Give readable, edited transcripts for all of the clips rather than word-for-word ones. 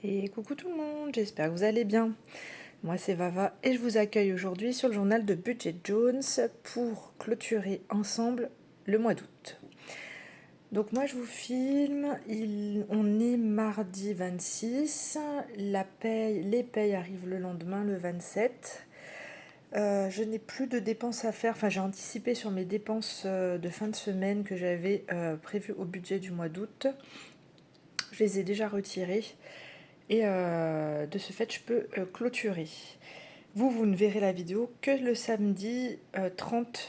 Et coucou tout le monde, j'espère que vous allez bien. Moi c'est Vava et je vous accueille aujourd'hui sur le journal de Budget Jones pour clôturer ensemble le mois d'août. Donc moi je vous filme, on est mardi 26, les payes arrivent le lendemain, le 27. Je n'ai plus de dépenses à faire, enfin j'ai anticipé sur mes dépenses de fin de semaine que j'avais prévues au budget du mois d'août. Je les ai déjà retirées. Et de ce fait, je peux clôturer. Vous ne verrez la vidéo que le samedi 30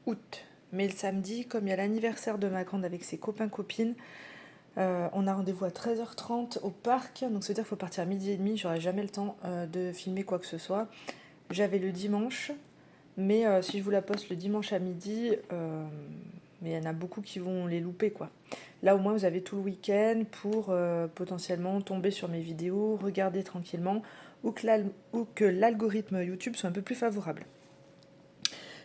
août. Mais le samedi, comme il y a l'anniversaire de ma grande avec ses copains-copines, on a rendez-vous à 13h30 au parc. Donc ça veut dire qu'il faut partir à midi et demi. J'aurai jamais le temps de filmer quoi que ce soit. J'avais le dimanche. Mais si je vous la poste le dimanche à midi, mais il y en a beaucoup qui vont les louper, quoi. Là, au moins, vous avez tout le week-end pour potentiellement tomber sur mes vidéos, regarder tranquillement, ou que l'algorithme YouTube soit un peu plus favorable.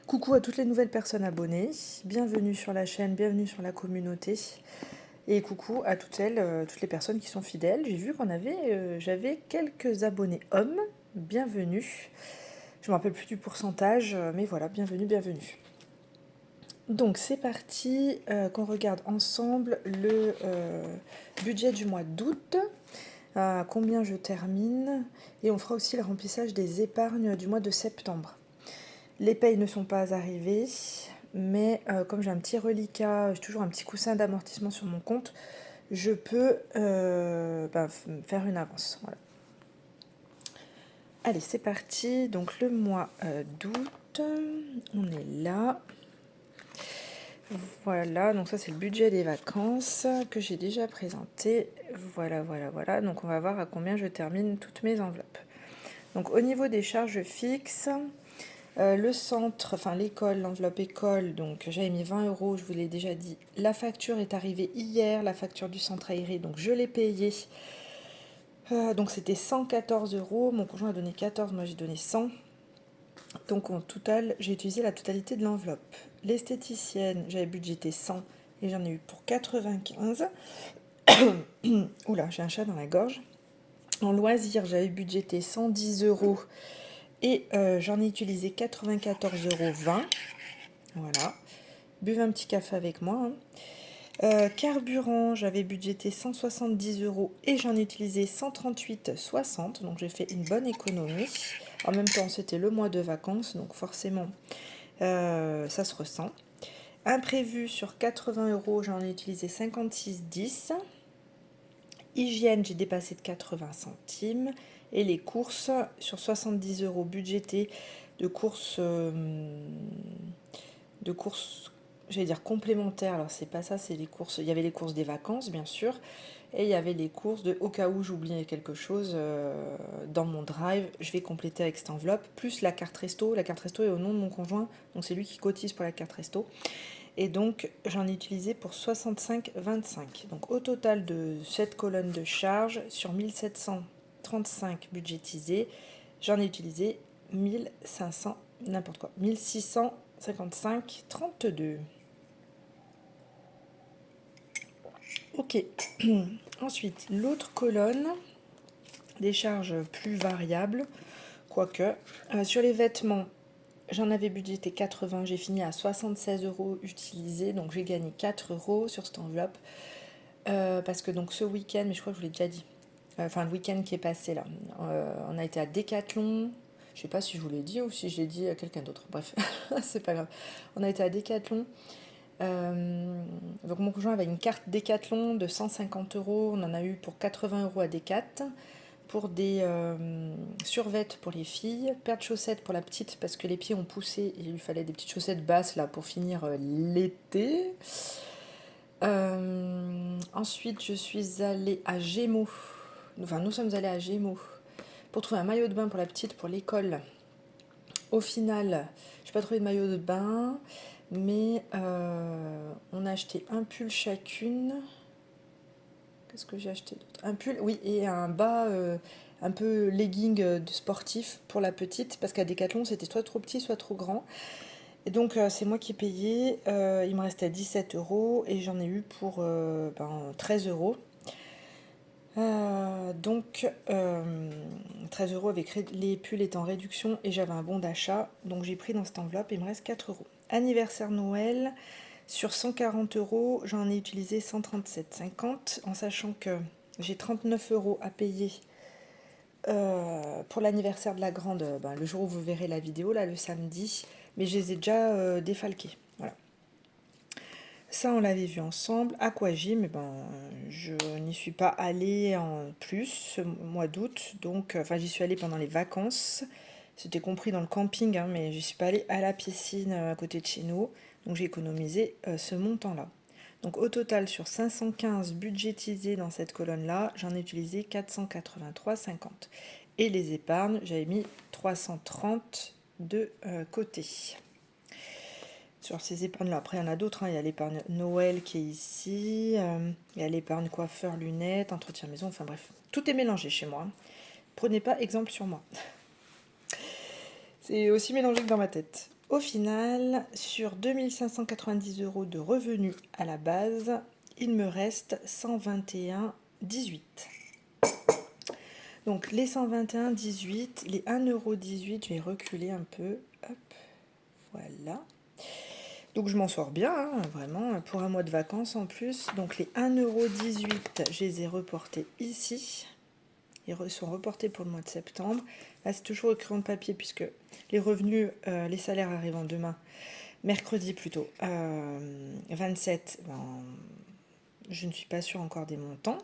Coucou à toutes les nouvelles personnes abonnées, bienvenue sur la chaîne, bienvenue sur la communauté, et coucou à toutes toutes les personnes qui sont fidèles. J'ai vu j'avais quelques abonnés hommes, bienvenue. Je ne me rappelle plus du pourcentage, mais voilà, bienvenue, bienvenue. Donc c'est parti, qu'on regarde ensemble le budget du mois d'août, à combien je termine, et on fera aussi le remplissage des épargnes du mois de septembre. Les payes ne sont pas arrivées, mais comme j'ai un petit reliquat, j'ai toujours un petit coussin d'amortissement sur mon compte, je peux faire une avance. Voilà. Allez, c'est parti. Donc le mois d'août, on est là. Voilà, donc ça c'est le budget des vacances que j'ai déjà présenté. Voilà, voilà, voilà. Donc on va voir à combien je termine toutes mes enveloppes. Donc au niveau des charges fixes, le centre, enfin l'école, l'enveloppe école, donc j'avais mis 20 €, je vous l'ai déjà dit. La facture est arrivée hier, la facture du centre aéré, donc je l'ai payée. Donc c'était 114 €, mon conjoint a donné 14, moi j'ai donné 100. Donc en total, j'ai utilisé la totalité de l'enveloppe. L'esthéticienne, j'avais budgété 100 et j'en ai eu pour 95. Oula, j'ai un chat dans la gorge. En loisir, j'avais budgété 110 € et j'en ai utilisé 94,20 €. Voilà. Buvez un petit café avec moi. Carburant, j'avais budgété 170 € et j'en ai utilisé 138,60 €. Donc j'ai fait une bonne économie. En même temps, c'était le mois de vacances, donc forcément, ça se ressent. Imprévu sur 80 €, j'en ai utilisé 56,10 €. Hygiène, j'ai dépassé de 80 centimes. Et les courses, sur 70 € budgétés de courses, j'allais dire complémentaires. Alors c'est pas ça, c'est les courses. Il y avait les courses des vacances, bien sûr. Et il y avait les courses de au cas où j'oubliais quelque chose dans mon drive, je vais compléter avec cette enveloppe, plus la carte resto. La carte resto est au nom de mon conjoint, donc c'est lui qui cotise pour la carte resto. Et donc j'en ai utilisé pour 65,25. Donc au total de cette colonne de charge, sur 1735 budgétisés, j'en ai utilisé 1500, n'importe quoi, 1655,32. Ok. Ensuite, l'autre colonne, des charges plus variables, quoique. Sur les vêtements, j'en avais budgété 80, j'ai fini à 76 € utilisés, donc j'ai gagné 4 € sur cette enveloppe. Parce que donc ce week-end, mais je crois que je vous l'ai déjà dit, enfin le week-end qui est passé là, on a été à Decathlon. Je sais pas si je vous l'ai dit ou si je l'ai dit à quelqu'un d'autre. Bref, c'est pas grave. On a été à Decathlon. Donc mon conjoint avait une carte Decathlon de 150 €. On en a eu pour 80 € à Decat. Pour des survêtements pour les filles, paire de chaussettes pour la petite parce que les pieds ont poussé et il lui fallait des petites chaussettes basses là pour finir l'été. Ensuite, je suis allée à Gémeaux. Enfin, nous sommes allés à Gémeaux pour trouver un maillot de bain pour la petite pour l'école. Au final, je n'ai pas trouvé de maillot de bain, mais on a acheté un pull chacune. Qu'est-ce que j'ai acheté d'autre? Un pull, oui, et un bas un peu legging de sportif pour la petite, parce qu'à Decathlon, c'était soit trop petit, soit trop grand. Et donc, c'est moi qui ai payé. Il me restait 17 € et j'en ai eu pour 13 €. Donc 13 € avec les pulls étant en réduction et j'avais un bon d'achat. Donc j'ai pris dans cette enveloppe, il me reste 4 €. Anniversaire Noël, sur 140 €, j'en ai utilisé 137,50 en sachant que j'ai 39 € à payer pour l'anniversaire de la grande, le jour où vous verrez la vidéo, là le samedi, mais je les ai déjà défalqués. Voilà. Ça, on l'avait vu ensemble. Aquagym, eh ben, je n'y suis pas allée en plus ce mois d'août, donc enfin j'y suis allée pendant les vacances. C'était compris dans le camping, hein, mais je suis pas allée à la piscine à côté de chez nous, donc j'ai économisé ce montant-là. Donc au total, sur 515 budgétisés dans cette colonne-là, j'en ai utilisé 483,50. Et les épargnes, j'avais mis 330 de côté. Sur ces épargnes-là, après il y en a d'autres, hein. Il y a l'épargne Noël qui est ici, il y a l'épargne coiffeur, lunettes, entretien maison, enfin bref. Tout est mélangé chez moi. Prenez pas exemple sur moi. C'est aussi mélangé que dans ma tête. Au final, sur 2590 € de revenus à la base, il me reste 121,18 €. Donc les 121,18 €, les 1,18 €, je vais reculer un peu. Hop, voilà. Donc je m'en sors bien, hein, vraiment, pour un mois de vacances en plus. Donc les 1,18 €, je les ai reportés ici. Ils sont reportés pour le mois de septembre. Là, c'est toujours au crayon de papier puisque les revenus, les salaires arrivent demain, mercredi plutôt, 27. Je ne suis pas sûre encore des montants.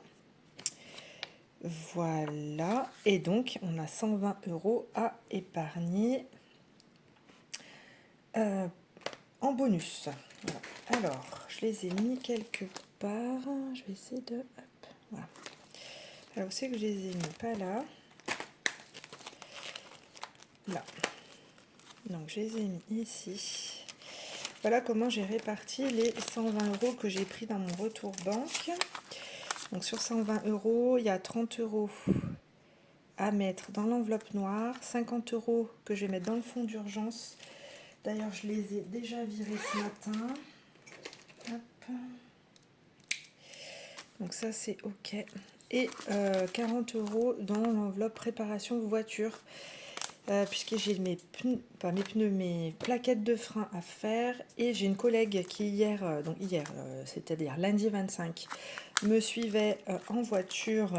Voilà. Et donc, on a 120 € à épargner en bonus. Voilà. Alors, je les ai mis quelque part. Je vais essayer de... Hop, voilà. Alors, c'est que je les ai mis pas là. Là. Donc, je les ai mis ici. Voilà comment j'ai réparti les 120 € que j'ai pris dans mon retour banque. Donc, sur 120 €, il y a 30 € à mettre dans l'enveloppe noire. 50 € que je vais mettre dans le fonds d'urgence. D'ailleurs, je les ai déjà virés ce matin. Hop. Donc ça, c'est OK. Et 40 € dans l'enveloppe préparation voiture. Puisque j'ai mes pneus, pas mes pneus, mes plaquettes de frein à faire. Et j'ai une collègue qui hier, c'est-à-dire lundi 25, me suivait en voiture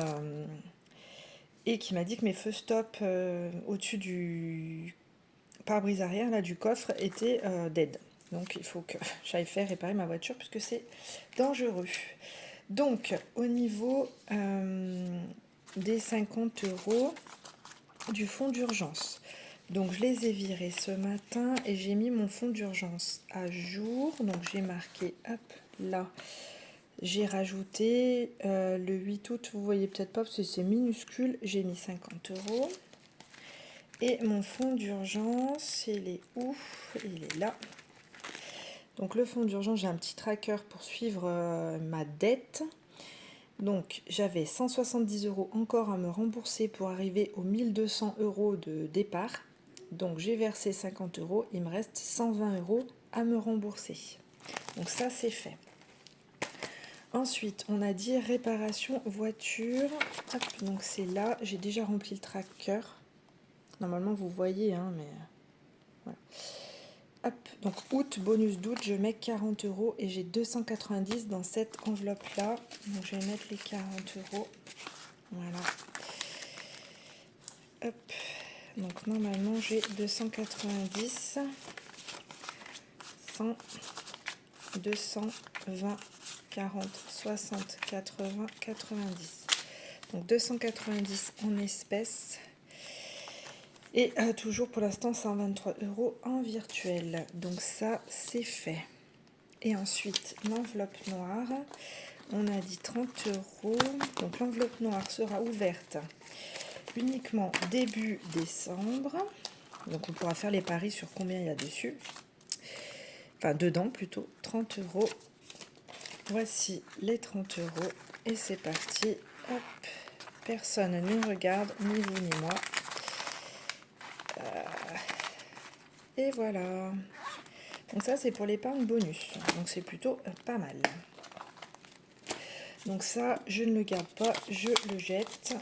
et qui m'a dit que mes feux stop au-dessus du pare-brise arrière, là, du coffre, étaient dead. Donc il faut que j'aille faire réparer ma voiture puisque c'est dangereux. Donc au niveau des 50 € du fonds d'urgence. Donc je les ai virés ce matin et j'ai mis mon fonds d'urgence à jour. Donc j'ai marqué, hop, là, j'ai rajouté le 8 août, vous voyez peut-être pas parce que c'est minuscule, j'ai mis 50 €. Et mon fonds d'urgence, il est où? Il est là. Donc le fonds d'urgence, j'ai un petit tracker pour suivre ma dette. Donc j'avais 170 € encore à me rembourser pour arriver aux 1200 € de départ. Donc j'ai versé 50 €, il me reste 120 € à me rembourser. Donc ça c'est fait. Ensuite on a dit réparation voiture. Hop, donc c'est là, j'ai déjà rempli le tracker. Normalement vous voyez, hein, mais voilà. Hop, donc août, bonus d'août, je mets 40 € et j'ai 290 dans cette enveloppe-là. Donc je vais mettre les 40 €. Voilà. Hop. Donc normalement j'ai 290, 100, 220, 40, 60, 80, 90. Donc 290 en espèces. Et toujours pour l'instant 123 € en virtuel. Donc ça c'est fait. Et ensuite l'enveloppe noire. On a dit 30 €. Donc l'enveloppe noire sera ouverte uniquement début décembre. Donc on pourra faire les paris sur combien il y a dessus. Enfin dedans plutôt. 30 €. Voici les 30 €. Et c'est parti. Hop. Personne ne regarde, ni vous ni moi. Et voilà. Donc ça c'est pour l'épargne bonus. Donc c'est plutôt pas mal. Donc ça je ne le garde pas, je le jette.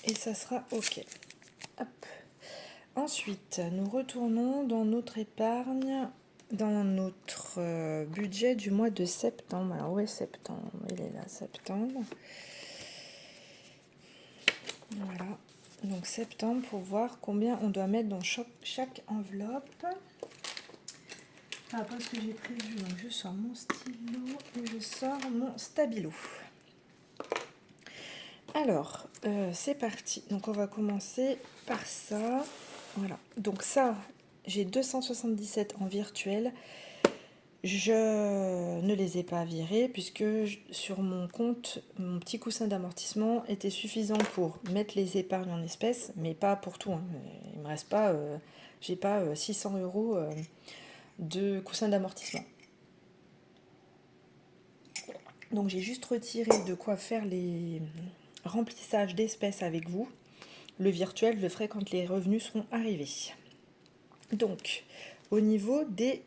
et ça sera OK. Hop. Ensuite, nous retournons dans notre épargne, dans notre budget du mois de septembre. Alors, où est septembre? Il est là, septembre. Voilà. Donc, septembre, pour voir combien on doit mettre dans chaque enveloppe. Par rapport à ce que j'ai prévu, donc je sors mon stylo et je sors mon stabilo. Alors, c'est parti. Donc, on va commencer par ça. Voilà. Donc, ça, j'ai 277 en virtuel. Je ne les ai pas virés puisque sur mon compte, mon petit coussin d'amortissement était suffisant pour mettre les épargnes en espèces, mais pas pour tout. Hein. Il me reste pas, j'ai pas 600 € de coussin d'amortissement. Donc j'ai juste retiré de quoi faire les remplissages d'espèces avec vous. Le virtuel, je le ferai quand les revenus seront arrivés. Donc, au niveau des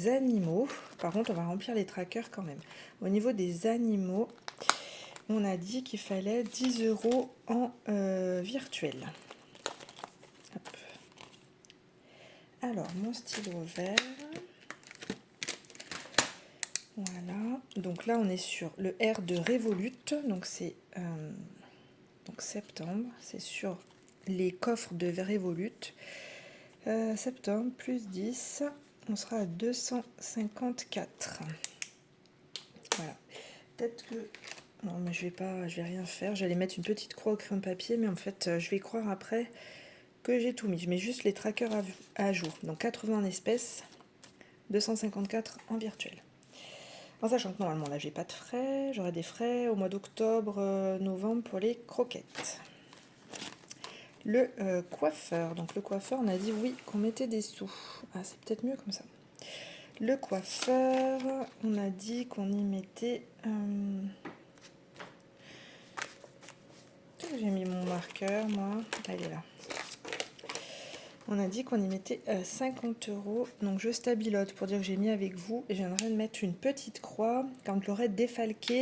animaux, par contre, on va remplir les trackers quand même. Au niveau des animaux, on a dit qu'il fallait 10 € en virtuel. Hop. Alors, mon stylo vert. Voilà. Donc là, on est sur le R de Revolut. Donc, c'est donc septembre. C'est sur les coffres de Revolut. Septembre plus 10, on sera à 254. Voilà. Peut-être que... Non, mais je vais rien faire. J'allais mettre une petite croix au crayon de papier, mais en fait, je vais croire après que j'ai tout mis. Je mets juste les trackers à jour. Donc 80 en espèces, 254 en virtuel. En sachant que normalement, là, j'ai pas de frais. J'aurai des frais au mois d'octobre, novembre pour les croquettes. Le coiffeur. Donc le coiffeur, on a dit oui qu'on mettait des sous. Ah, c'est peut-être mieux comme ça. Le coiffeur, on a dit qu'on y mettait... J'ai mis mon marqueur, moi. Ah, il est là. On a dit qu'on y mettait 50 €. Donc je stabilote pour dire que j'ai mis avec vous. Et je viendrai de mettre une petite croix quand je l'aurai défalqué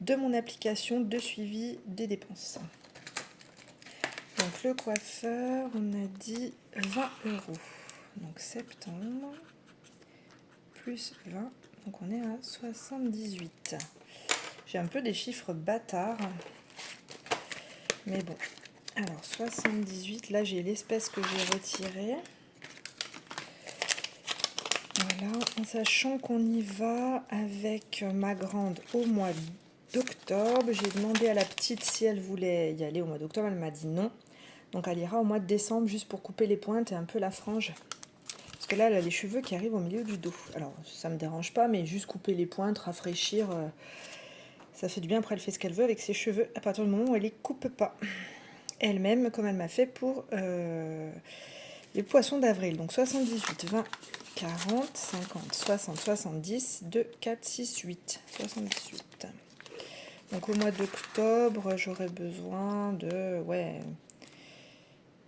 de mon application de suivi des dépenses. Donc le coiffeur, on a dit 20 €. Donc septembre, plus 20, donc on est à 78. J'ai un peu des chiffres bâtards. Mais bon. Alors 78, là j'ai l'espèce que j'ai retirée. Voilà, en sachant qu'on y va avec ma grande au mois d'octobre. J'ai demandé à la petite si elle voulait y aller au mois d'octobre, elle m'a dit non. Donc elle ira au mois de décembre juste pour couper les pointes et un peu la frange. Parce que là, elle a les cheveux qui arrivent au milieu du dos. Alors ça me dérange pas, mais juste couper les pointes, rafraîchir, ça fait du bien. Après elle fait ce qu'elle veut avec ses cheveux à partir du moment où elle les coupe pas. Elle-même, comme elle m'a fait pour les poissons d'avril. Donc 78, 20, 40, 50, 60, 70, 2, 4, 6, 8. 78. Donc au mois d'octobre, j'aurai besoin de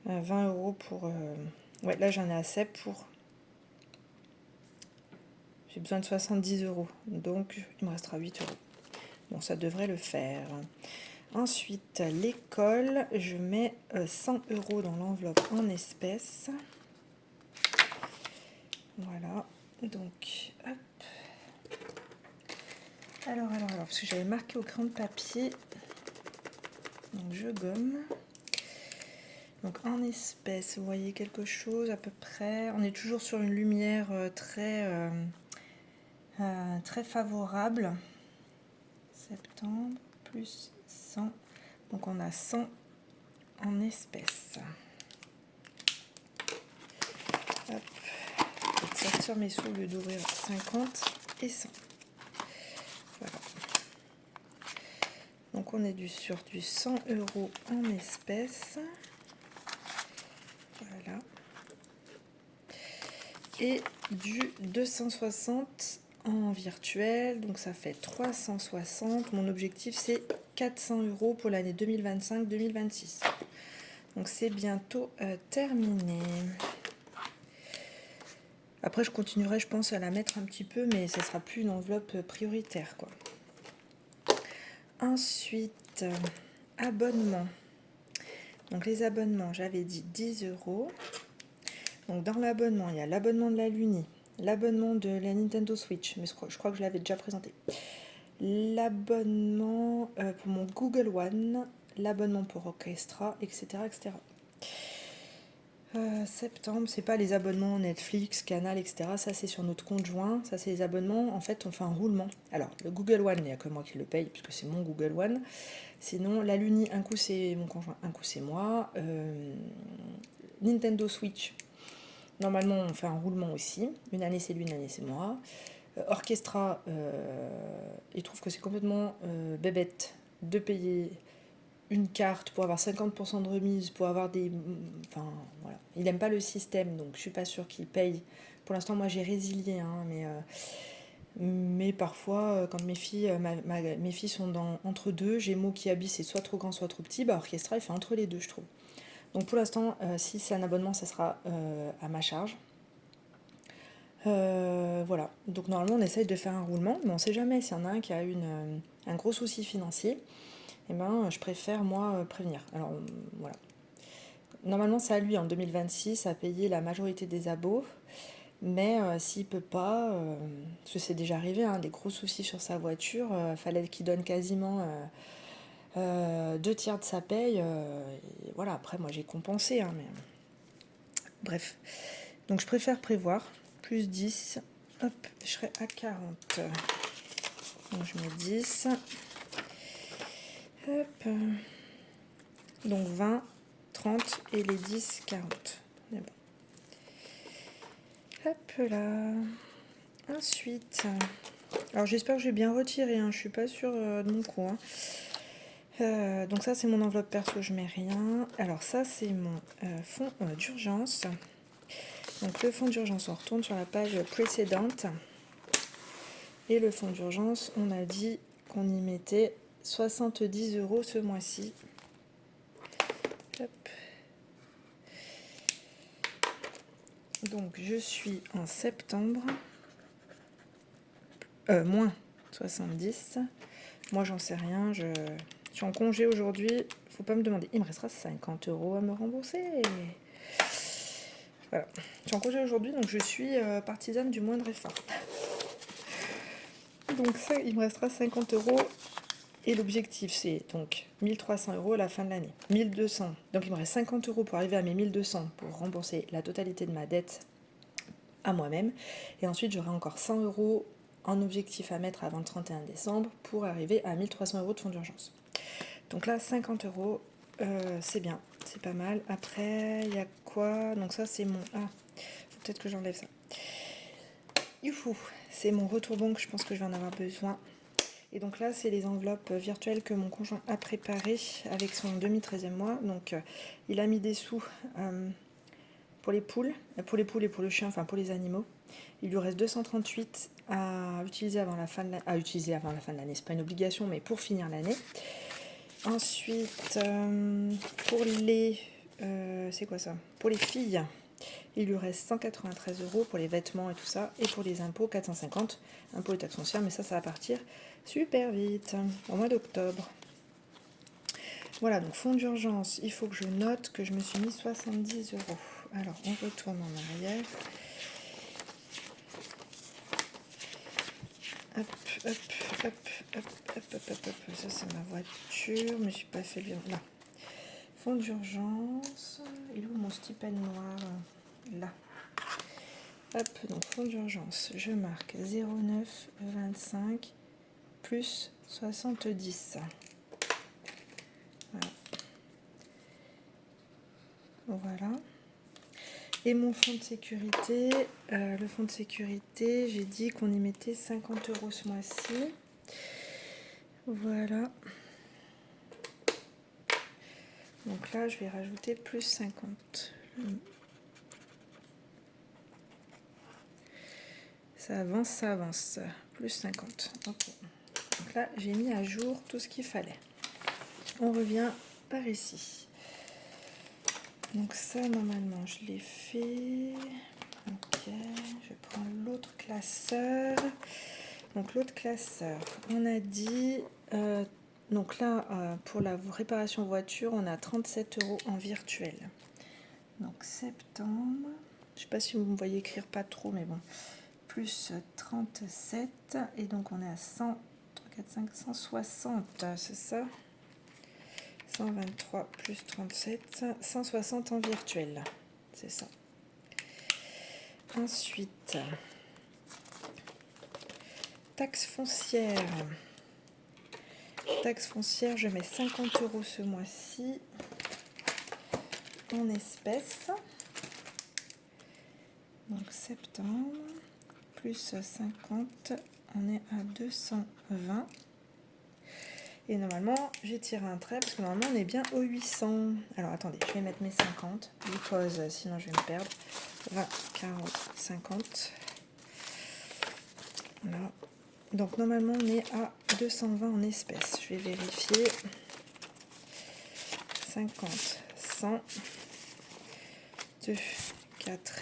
20 € pour... ouais, là j'en ai assez pour... J'ai besoin de 70 €. Donc il me restera 8 €. Bon, ça devrait le faire. Ensuite, l'école, je mets 100 € dans l'enveloppe en espèces. Voilà, donc, hop. Alors, parce que j'avais marqué au crayon de papier, donc je gomme. Donc en espèces, vous voyez quelque chose à peu près. On est toujours sur une lumière très favorable. Septembre, plus 100. Donc on a 100 en espèces. Hop. Je vais sortir mes sous au lieu d'ouvrir 50 et 100. Voilà. Donc on est sur du 100 € en espèces. Voilà. Et du 260 en virtuel, donc ça fait 360. Mon objectif c'est 400 € pour l'année 2025-2026. Donc c'est bientôt terminé. Après je continuerai, je pense, à la mettre un petit peu, mais ce sera plus une enveloppe prioritaire, quoi. Ensuite, abonnement. Donc les abonnements, j'avais dit 10 €. Donc dans l'abonnement, il y a l'abonnement de la Luni, l'abonnement de la Nintendo Switch, mais je crois que je l'avais déjà présenté. L'abonnement pour mon Google One, l'abonnement pour Orchestra, etc. etc. Septembre, c'est pas les abonnements Netflix, Canal, etc. Ça, c'est sur notre compte joint. Ça, c'est les abonnements. En fait, on fait un roulement. Alors, le Google One, il n'y a que moi qui le paye, puisque c'est mon Google One. Sinon, la Luni, un coup, c'est mon conjoint, un coup, c'est moi. Nintendo Switch, normalement, on fait un roulement aussi. Une année, c'est lui, une année, c'est moi. Orchestra, il trouve que c'est complètement bébête de payer une carte pour avoir 50% de remise, pour avoir des... Enfin, voilà. Il n'aime pas le système, donc je suis pas sûre qu'il paye. Pour l'instant, moi, j'ai résilié, hein, mais parfois, quand mes filles, mes filles sont entre deux, Gémeaux qui habillent, c'est soit trop grand, soit trop petit, bah Orchestra, il fait entre les deux, je trouve. Donc pour l'instant, si c'est un abonnement, ça sera à ma charge. Voilà. Donc normalement, on essaye de faire un roulement, mais on sait jamais s'il y en a un qui a un gros souci financier. Eh ben, je préfère, moi, prévenir. Alors, voilà. Normalement, c'est à lui, en 2026, à payer la majorité des abos. Mais s'il peut pas, parce que c'est déjà arrivé, hein, des gros soucis sur sa voiture, fallait qu'il donne quasiment 2 tiers de sa paye. Et voilà, après, moi, j'ai compensé. Hein, mais... Bref. Donc, je préfère prévoir. Plus 10. Hop, je serai à 40. Donc, je mets 10. Hop. Donc 20, 30 et les 10, 40. Mais bon. Hop là. Ensuite, alors j'espère que j'ai bien retiré, hein, je suis pas sûre de mon coup. Hein. Donc ça c'est mon enveloppe perso, je mets rien. Alors ça c'est mon fonds d'urgence. Donc le fonds d'urgence, on retourne sur la page précédente. Et le fonds d'urgence, on a dit qu'on y mettait 70 € ce mois-ci. Hop. Donc je suis en septembre. Moins 70. Moi j'en sais rien. Je suis en congé aujourd'hui. Faut pas me demander. Il me restera 50 € à me rembourser. Voilà. Je suis en congé aujourd'hui, donc je suis partisane du moindre effort. Donc ça, il me restera 50 €. Et l'objectif, c'est donc 1300 € à la fin de l'année. 1200. Donc il me reste 50 € pour arriver à mes 1200 pour rembourser la totalité de ma dette à moi-même. Et ensuite, j'aurai encore 100 € en objectif à mettre avant le 31 décembre pour arriver à 1300 € de fonds d'urgence. Donc là, 50 €, c'est bien, c'est pas mal. Après, il y a quoi? Donc ça, c'est mon... Ah, faut peut-être que j'enlève ça. Youhou, c'est mon retour banque, je pense que je vais en avoir besoin. Et donc là, c'est les enveloppes virtuelles que mon conjoint a préparées avec son demi-13e mois. Donc, il a mis des sous pour les poules et pour le chien, enfin pour les animaux. Il lui reste 238 à utiliser avant la fin de l'année. C'est pas une obligation, mais pour finir l'année. Ensuite, pour les... c'est quoi ça? Pour les filles, il lui reste 193 € pour les vêtements et tout ça. Et pour les impôts, 450. Impôts et taxes foncières, mais ça va partir super vite, au mois d'octobre. Voilà, donc fonds d'urgence, il faut que je note que je me suis mis 70 €. Alors, on retourne en arrière. Hop, hop, hop, hop, hop, hop, hop, hop. Ça, c'est ma voiture, mais j'ai pas fait le... Là. Fonds d'urgence. Il est où mon stipend noir? Là. Hop, donc fonds d'urgence. Je marque 09 25 plus 70. Voilà. Et mon fonds de sécurité, le fonds de sécurité, j'ai dit qu'on y mettait 50 € ce mois-ci. Voilà. Donc là, je vais rajouter plus 50. Ça avance. Plus 50. Ok. Donc là, j'ai mis à jour tout ce qu'il fallait. On revient par ici. Donc ça, normalement, je l'ai fait. Ok, je prends l'autre classeur. Donc l'autre classeur, on a dit Donc là, pour la réparation voiture, on a 37 € en virtuel. Donc septembre, je sais pas si vous me voyez écrire pas trop, mais bon, plus 37, et donc on est à 100, 3, 4, 5, 160, c'est ça? 123 plus 37, 160 en virtuel, c'est ça. Ensuite, taxe foncière. Taxe foncière, je mets 50 € ce mois-ci en espèces. Donc septembre, plus 50, on est à 220. Et normalement, j'ai tiré un trait parce que normalement, on est bien au 800. Alors attendez, je vais mettre mes 50, because sinon je vais me perdre. 20, 40, 50. Voilà. Donc normalement, on est à 220 en espèces. Je vais vérifier. 50, 100, 2, 4,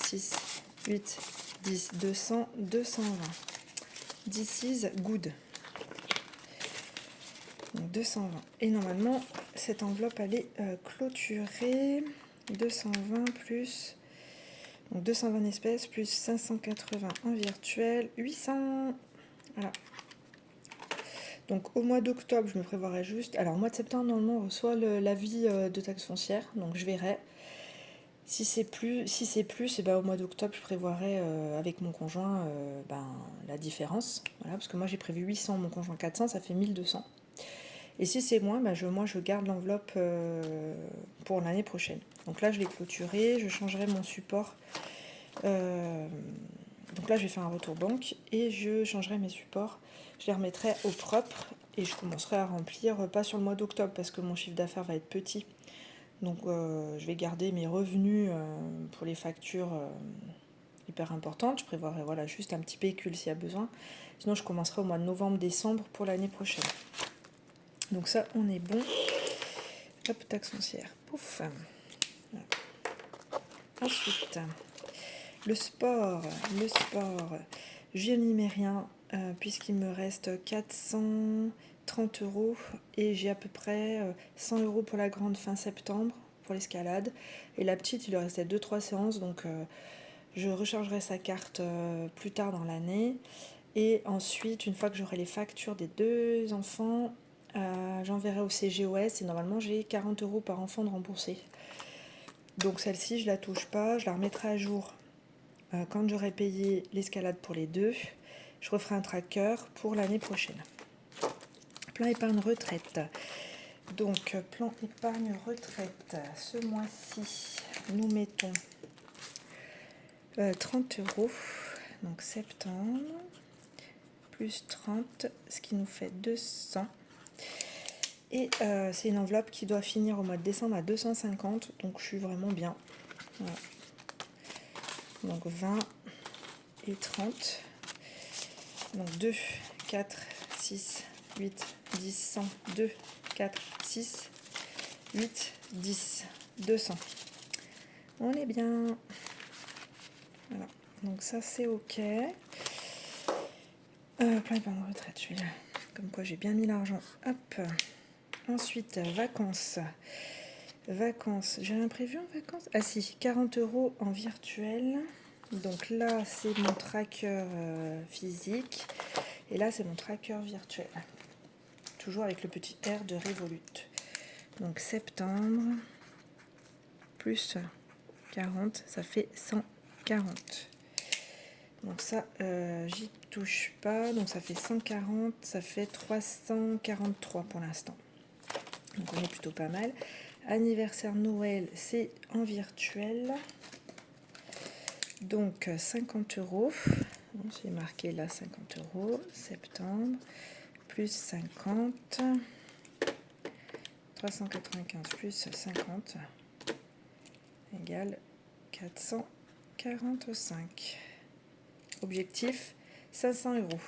6, 8, 10, 200, 220. This is good. Donc 220. Et normalement, cette enveloppe, elle est clôturée. 220 plus... Donc 220 espèces plus 580 en virtuel. 800. Voilà. Donc au mois d'octobre, je me prévoirai juste... Alors au mois de septembre, normalement, on reçoit l'avis de taxe foncière. Donc je verrai. Si c'est plus, et ben, au mois d'octobre, je prévoirai avec mon conjoint la différence. Voilà, parce que moi j'ai prévu 800, mon conjoint 400, ça fait 1200. Et si c'est moins, moi je garde l'enveloppe pour l'année prochaine. Donc là je l'ai clôturé, je changerai mon support. Donc là je vais faire un retour banque et je changerai mes supports. Je les remettrai au propre et je commencerai à remplir, pas sur le mois d'octobre parce que mon chiffre d'affaires va être petit. Donc je vais garder mes revenus pour les factures hyper importantes. Je prévoirai juste un petit pécule s'il y a besoin. Sinon je commencerai au mois de novembre-décembre pour l'année prochaine. Donc ça, on est bon. Hop, taxe foncière. Pouf. Voilà. Ensuite, le sport. Je n'y mets rien puisqu'il me reste 430 € et j'ai à peu près 100 € pour la grande fin septembre pour l'escalade. Et la petite, il lui restait 2-3 séances, donc je rechargerai sa carte plus tard dans l'année. Et ensuite, une fois que j'aurai les factures des 2 enfants, j'enverrai au CGOS et normalement j'ai 40 € par enfant de rembourser. Donc celle-ci, je la touche pas, je la remettrai à jour quand j'aurai payé l'escalade pour les 2. Je referai un tracker pour l'année prochaine. Plan épargne retraite. Donc plan épargne retraite, ce mois-ci, nous mettons 30 €, donc septembre, plus 30, ce qui nous fait 200. Et c'est une enveloppe qui doit finir au mois de décembre à 250, donc je suis vraiment bien. Voilà. Donc 20 et 30. Donc 2, 4, 6, 8, 10, 100, 2, 4, 6, 8, 10, 200. On est bien. Voilà. Donc ça c'est ok. Plan épargne retraite, je vais là. Comme quoi j'ai bien mis l'argent. Hop. Ensuite, vacances. Vacances. J'ai rien prévu en vacances? Ah si, 40 € en virtuel. Donc là, c'est mon tracker physique. Et là, c'est mon tracker virtuel. Toujours avec le petit R de Revolut. Donc septembre, plus 40, ça fait 140. Donc ça, j'y touche pas. Donc ça fait 140, ça fait 343 pour l'instant. Donc on est plutôt pas mal. Anniversaire Noël, c'est en virtuel. Donc 50 €. J'ai marqué là 50 €. Septembre, plus 50. 395 plus 50 égale 445. Objectif 500 €.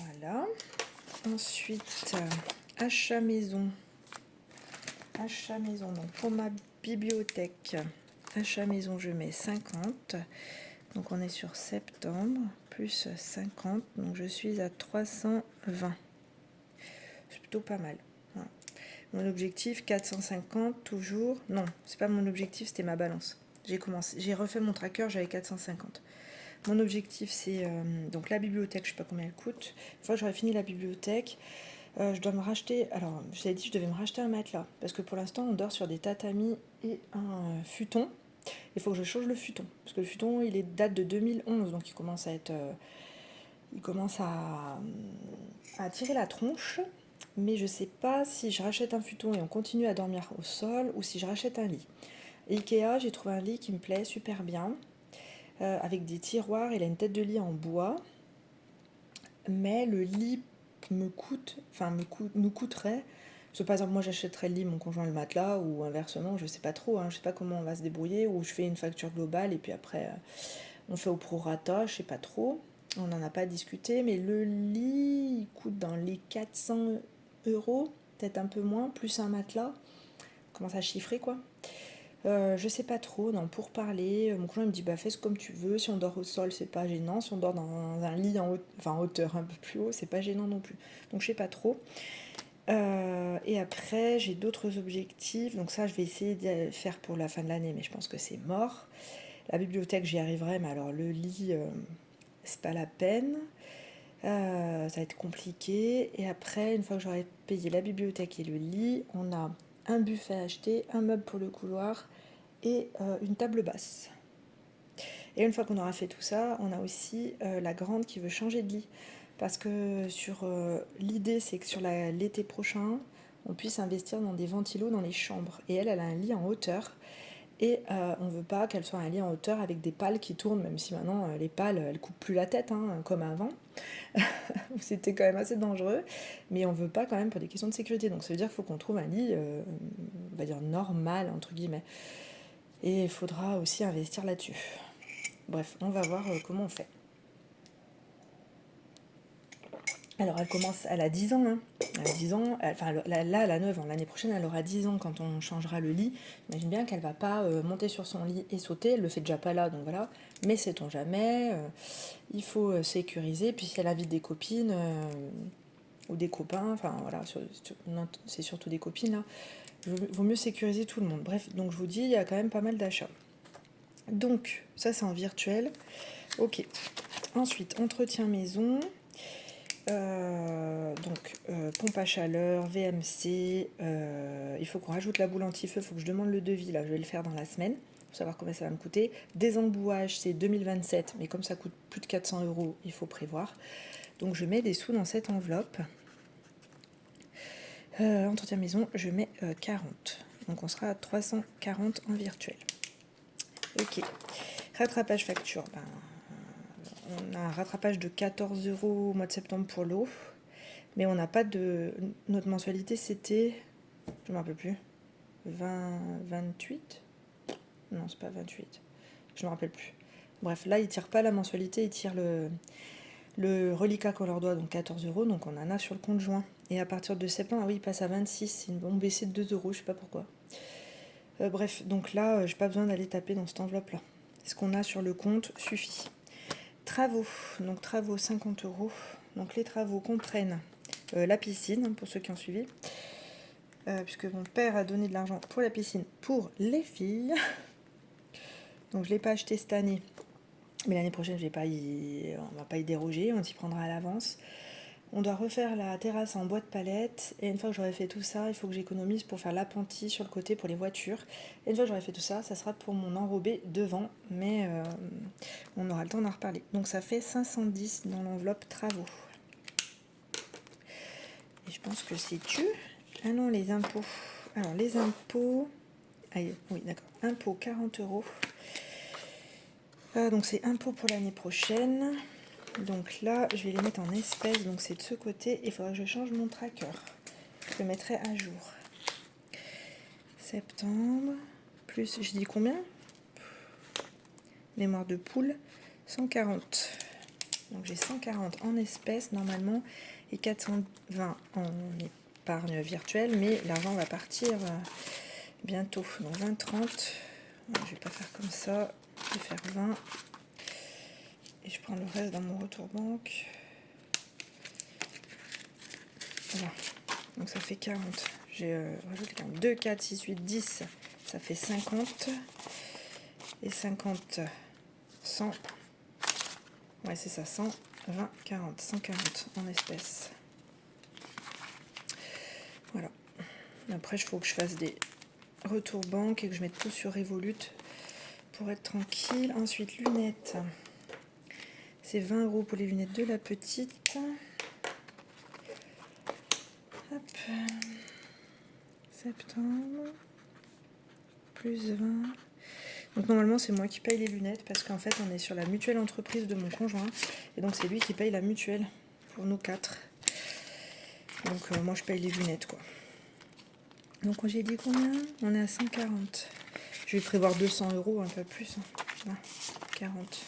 Voilà. Ensuite, achat maison. Achat maison. Donc pour ma bibliothèque, achat maison, je mets 50. Donc on est sur septembre, plus 50. Donc je suis à 320. c'est plutôt pas mal. Voilà. Mon objectif 450 toujours. Non, c'est pas mon objectif, c'était ma balance. J'ai refait mon tracker, j'avais 450. Mon objectif c'est donc la bibliothèque, je sais pas combien elle coûte. Une fois que j'aurai fini la bibliothèque, je dois me racheter. Alors, je vous avais dit, je devais me racheter un matelas parce que pour l'instant, on dort sur des tatamis et un futon. Il faut que je change le futon parce que le futon, date de 2011, donc il commence à tirer la tronche. Mais je sais pas si je rachète un futon et on continue à dormir au sol ou si je rachète un lit. Ikea, j'ai trouvé un lit qui me plaît super bien, avec des tiroirs. Il a une tête de lit en bois, mais le lit nous coûterait. Parce que par exemple, moi j'achèterais le lit, mon conjoint le matelas, ou inversement, je sais pas trop, je sais pas comment on va se débrouiller, ou je fais une facture globale et puis après on fait au prorata, je sais pas trop. On n'en a pas discuté, mais le lit il coûte dans les 400 euros, peut-être un peu moins, plus un matelas. On commence à chiffrer quoi. Je sais pas trop, non, pour parler, mon conjoint me dit bah fais comme tu veux, si on dort au sol c'est pas gênant, si on dort dans un lit en hauteur un peu plus haut, c'est pas gênant non plus. Donc je sais pas trop. Et après j'ai d'autres objectifs, donc ça je vais essayer de faire pour la fin de l'année, mais je pense que c'est mort. La bibliothèque j'y arriverai, mais alors le lit c'est pas la peine. Ça va être compliqué. Et après, une fois que j'aurai payé la bibliothèque et le lit, on a un buffet à acheter, un meuble pour le couloir et une table basse. Et une fois qu'on aura fait tout ça, on a aussi la grande qui veut changer de lit. Parce que l'idée, c'est que sur l'été prochain, on puisse investir dans des ventilos dans les chambres. Et elle a un lit en hauteur. Et on veut pas qu'elle soit un lit en hauteur avec des pales qui tournent, même si maintenant les pales, elles coupent plus la tête, comme avant. C'était quand même assez dangereux. Mais on veut pas quand même pour des questions de sécurité. Donc ça veut dire qu'il faut qu'on trouve un lit, on va dire normal, entre guillemets. Et il faudra aussi investir là-dessus. Bref, on va voir comment on fait. Alors elle a 10 ans, Elle a 10 ans, enfin là, elle a 9 ans. L'année prochaine, elle aura 10 ans quand on changera le lit. J'imagine bien qu'elle va pas monter sur son lit et sauter. Elle le fait déjà pas là, donc voilà. Mais sait-on jamais. Il faut sécuriser. Puis si elle invite des copines ou des copains, enfin voilà, c'est surtout des copines là. Vaut mieux sécuriser tout le monde. Bref, donc je vous dis, il y a quand même pas mal d'achats. Donc, ça c'est en virtuel. Ok. Ensuite, entretien maison. Pompe à chaleur, VMC. Il faut qu'on rajoute la boule anti-feu. Il faut que je demande le devis. Là, je vais le faire dans la semaine. Pour savoir combien ça va me coûter. Désembouage, c'est 2027. Mais comme ça coûte plus de 400 €, il faut prévoir. Donc, je mets des sous dans cette enveloppe. Entretien maison, je mets 40. Donc, on sera à 340 en virtuel. Ok. Rattrapage facture. On a un rattrapage de 14 € au mois de septembre pour l'eau. Mais on n'a pas de... Notre mensualité, c'était... Je ne me rappelle plus. 28 ? Non, c'est pas 28. Je ne me rappelle plus. Bref, là, ils ne tirent pas la mensualité, ils tirent le reliquat qu'on leur doit, donc 14 €. Donc on en a sur le compte juin. Et à partir de septembre, ah oui, il passe à 26. C'est une bombe baissée de 2 €, je sais pas pourquoi. Bref, donc là, j'ai pas besoin d'aller taper dans cette enveloppe-là. Ce qu'on a sur le compte suffit. Travaux. Donc travaux, 50 €. Donc les travaux comprennent la piscine, pour ceux qui ont suivi. Puisque mon père a donné de l'argent pour la piscine pour les filles. Donc je ne l'ai pas acheté cette année. Mais l'année prochaine, on ne va pas y déroger, on s'y prendra à l'avance. On doit refaire la terrasse en bois de palette. Et une fois que j'aurai fait tout ça, il faut que j'économise pour faire l'appentis sur le côté pour les voitures. Et une fois que j'aurai fait tout ça, ça sera pour mon enrobé devant. Mais on aura le temps d'en reparler. Donc ça fait 510 dans l'enveloppe travaux. Et je pense que c'est tu. Ah non, les impôts. Alors, les impôts... oui, d'accord. Impôts, 40 €. Donc, c'est impôts pour l'année prochaine. Donc là, je vais les mettre en espèces. Donc, c'est de ce côté. Il faudra que je change mon tracker. Je le mettrai à jour. Septembre. Plus, je dis combien ? Mémoire de poule. 140. Donc, j'ai 140 en espèces, normalement. Et 420 en épargne virtuelle, mais l'argent va partir bientôt. Donc 20-30, je vais pas faire comme ça, je vais faire 20 et je prends le reste dans mon retour banque. Voilà. Donc ça fait 40. J'ai rajouté 40. 2, 4, 6, 8, 10. Ça fait 50. Et 50, 100. Ouais, c'est ça, 100, 20, 40, 140 en espèces. Voilà. Après, il faut que je fasse des retours banque et que je mette tout sur Revolut pour être tranquille. Ensuite, lunettes. C'est 20 € pour les lunettes de la petite. Hop. Septembre. Plus 20. Donc normalement, c'est moi qui paye les lunettes parce qu'en fait, on est sur la mutuelle entreprise de mon conjoint. Et donc, c'est lui qui paye la mutuelle pour nous 4. Donc, moi, je paye les lunettes, quoi. Donc, j'ai dit combien? On est à 140. Je vais prévoir 200 €, un peu plus. Hein. 40.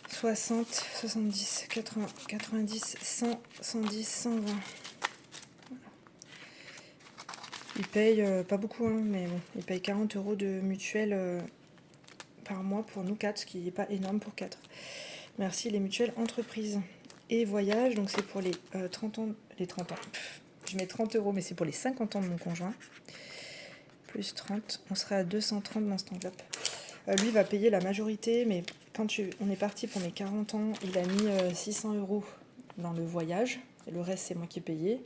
60, 70, 80, 90, 100, 110, 120. Voilà. Il paye pas beaucoup, hein, mais bon, il paye 40 € de mutuelle par mois pour nous 4, ce qui n'est pas énorme pour 4. Merci les mutuelles entreprises. Et voyage, donc c'est pour les 30 ans. Les 30 ans. Je mets 30 €, mais c'est pour les 50 ans de mon conjoint. Plus 30, on sera à 230 dans cette enveloppe. Lui va payer la majorité, mais quand on est parti pour mes 40 ans, il a mis 600 € dans le voyage. Et le reste, c'est moi qui ai payé.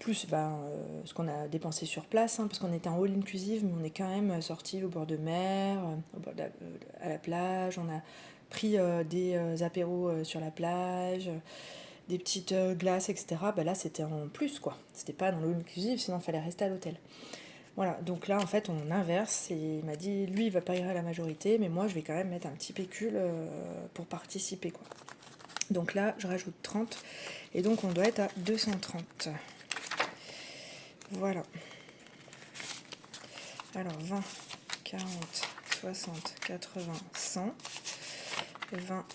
Plus ce qu'on a dépensé sur place, hein, parce qu'on était en all inclusive, mais on est quand même sorti au bord de mer, à la plage. On a pris des apéros sur la plage, des petites glaces, etc. Là, c'était en plus, quoi. C'était pas dans l'all inclusive, sinon il fallait rester à l'hôtel. Voilà, donc là, en fait, on inverse. Et il m'a dit, lui, il va payer la majorité, mais moi, je vais quand même mettre un petit pécule pour participer, quoi. Donc là, je rajoute 30. Et donc, on doit être à 230. Voilà. Alors, 20, 40, 60, 80, 100. 20,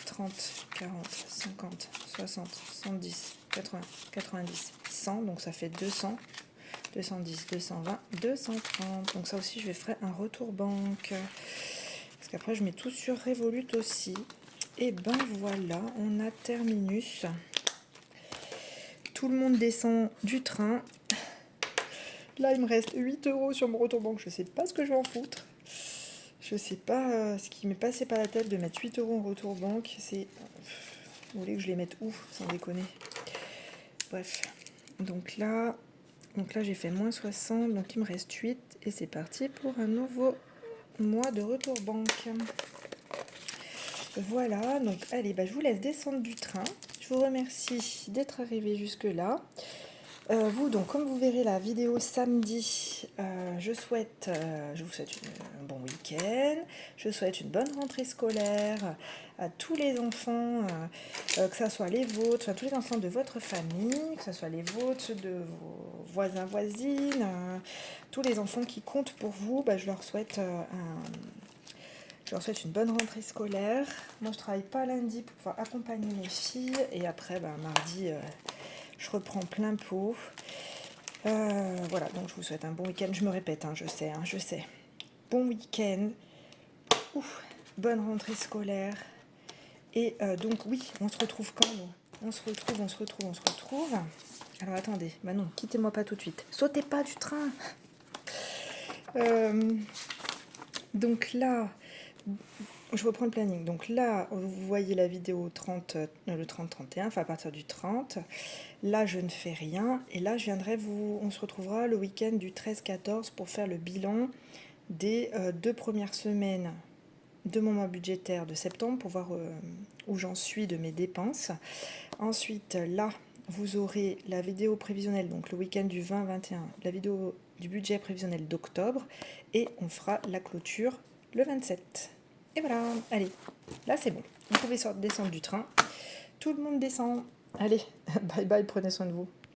30, 40, 50, 60, 70, 80, 90, 100. Donc, ça fait 200. 210, 220, 230. Donc ça aussi, je vais faire un retour banque. Parce qu'après, je mets tout sur Revolut aussi. Et ben voilà, on a terminus. Tout le monde descend du train. Là, il me reste 8 € sur mon retour banque. Je sais pas ce que je vais en foutre. Je sais pas ce qui m'est passé par la tête de mettre 8 € en retour banque. C'est... Vous voulez que je les mette où, sans déconner? Bref. Donc là, j'ai fait moins 60, donc il me reste 8. Et c'est parti pour un nouveau mois de retour banque. Voilà, donc allez, je vous laisse descendre du train. Je vous remercie d'être arrivé jusque-là. Vous, donc, comme vous verrez la vidéo samedi, je vous souhaite un bon week-end. Je souhaite une bonne rentrée scolaire à tous les enfants, que ce soit les vôtres, enfin tous les enfants de votre famille, que ce soit les vôtres, de vos voisins, voisines, tous les enfants qui comptent pour vous, je leur souhaite une bonne rentrée scolaire. Moi, je travaille pas lundi pour pouvoir accompagner mes filles. Et après, mardi, je reprends plein pot. Voilà, donc je vous souhaite un bon week-end. Je me répète, je sais. Bon week-end. Bonne rentrée scolaire. Et donc, oui, on se retrouve quand on se retrouve. Alors, attendez. Non, quittez-moi pas tout de suite. Sautez pas du train. Donc là... Je reprends le planning. Donc là, vous voyez la vidéo le 30-31, enfin à partir du 30. Là, je ne fais rien. Et là, on se retrouvera le week-end du 13-14 pour faire le bilan des 2 premières semaines de mon mois budgétaire de septembre pour voir où j'en suis de mes dépenses. Ensuite, là, vous aurez la vidéo prévisionnelle, donc le week-end du 20-21, la vidéo du budget prévisionnel d'octobre. Et on fera la clôture le 27. Et voilà, allez, là c'est bon. Vous pouvez descendre du train. Tout le monde descend. Allez, bye bye, prenez soin de vous.